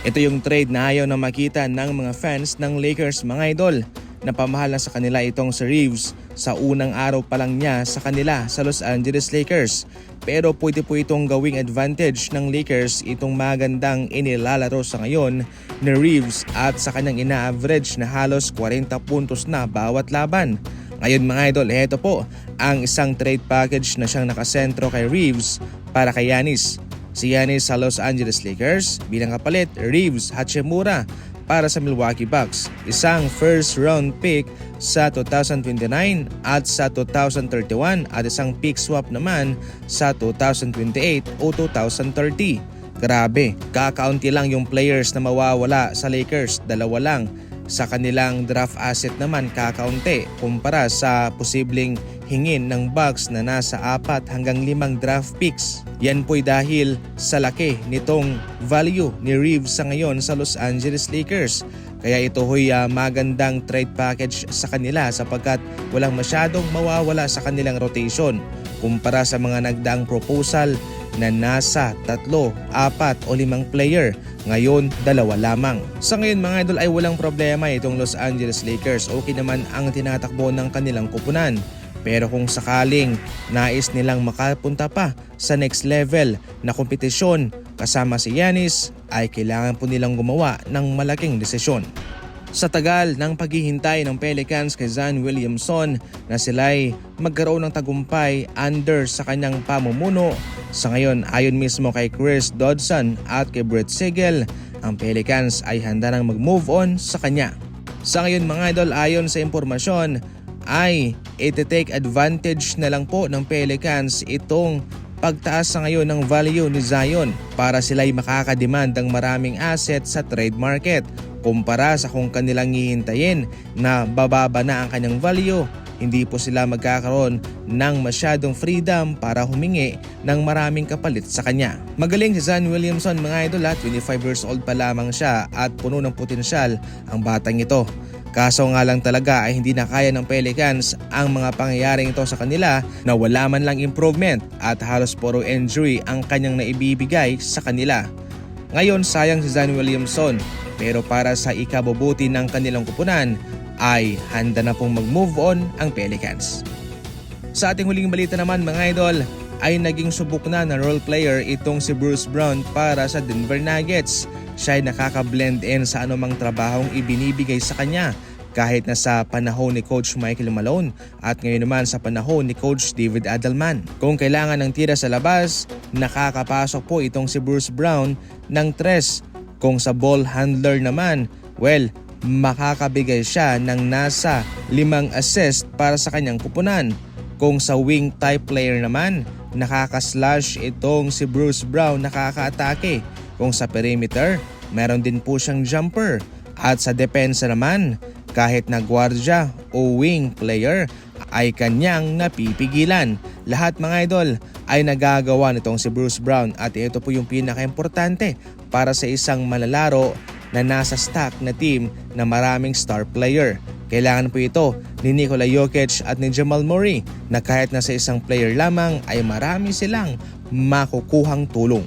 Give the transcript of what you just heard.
Ito yung trade na ayaw na makita ng mga fans ng Lakers mga idol. Napamahal na sa kanila itong si Reeves sa unang araw pa lang niya sa kanila sa Los Angeles Lakers. Pero pwede po itong gawing advantage ng Lakers itong magandang inilalaro sa ngayon ni Reeves at sa kanyang ina-average na halos 40 puntos na bawat laban. Ngayon mga idol, heto po ang isang trade package na siyang nakasentro kay Reeves para kay Giannis. Si Giannis sa Los Angeles Lakers, bilang kapalit Reeves Hachimura para sa Milwaukee Bucks. Isang first round pick sa 2029 at sa 2031 at isang pick swap naman sa 2028 o 2030. Grabe, kakaunti lang yung players na mawawala sa Lakers, dalawa lang. Sa kanilang draft asset naman kakaunti kumpara sa posibleng hingin ng Bucks na nasa 4 hanggang 5 draft picks. Yan po'y dahil sa laki nitong value ni Reeves sa ngayon sa Los Angeles Lakers. Kaya ito ho'y magandang trade package sa kanila sapagkat walang masyadong mawawala sa kanilang rotation kumpara sa mga nagdaang proposal na nasa 3, 4 o 5 player. Ngayon, 2 lamang. Sa ngayon mga idol ay walang problema itong Los Angeles Lakers. Okay naman ang tinatakbo ng kanilang kupunan. Pero kung sakaling nais nilang makapunta pa sa next level na kompetisyon kasama si Giannis, ay kailangan po nilang gumawa ng malaking desisyon. Sa tagal ng paghihintay ng Pelicans kay Zion Williamson na sila'y magkaroon ng tagumpay under sa kanyang pamumuno, sa ngayon ayon mismo kay Chris Dodson at kay Brett Siegel, ang Pelicans ay handa nang mag-move on sa kanya. Sa ngayon mga idol, ayon sa impormasyon ay iti-take advantage na lang po ng Pelicans itong pagtaas sa ngayon ng value ni Zion para sila'y makakademand ng maraming asset sa trade market kumpara sa kung kanilang hihintayin na bababa na ang kanyang value. Hindi po sila magkakaroon ng masyadong freedom para humingi ng maraming kapalit sa kanya. Magaling si Zion Williamson mga idol at 25 years old pa lamang siya at puno ng potensyal ang batang ito. Kaso nga lang talaga ay hindi na kaya ng Pelicans ang mga pangyayaring ito sa kanila na wala man lang improvement at halos puro injury ang kanyang naibibigay sa kanila. Ngayon sayang si Zion Williamson pero para sa ikabubuti ng kanilang kupunan ay handa na pong mag-move on ang Pelicans. Sa ating huling balita naman mga idol ay naging subok na role player itong si Bruce Brown para sa Denver Nuggets. Siya ay nakaka-blend in sa anumang trabahong ibinibigay sa kanya kahit na sa panahon ni Coach Michael Malone at ngayon naman sa panahon ni Coach David Adelman. Kung kailangan ng tira sa labas, nakakapasok po itong si Bruce Brown ng 3. Kung sa ball handler naman, well, makakabigay siya ng nasa 5 assist para sa kanyang kupunan. Kung sa wing type player naman, nakaka-slash itong si Bruce Brown, nakaka-atake. Kung sa perimeter, meron din po siyang jumper. At sa depensa naman, kahit na gwardiya o wing player ay kanyang napipigilan. Lahat mga idol ay nagagawa nitong si Bruce Brown at ito po yung pinaka-importante para sa isang malalaro na nasa stack na team na maraming star player. Kailangan po ito ni Nikola Jokic at ni Jamal Murray na kahit na sa isang player lamang ay marami silang makukuhang tulong.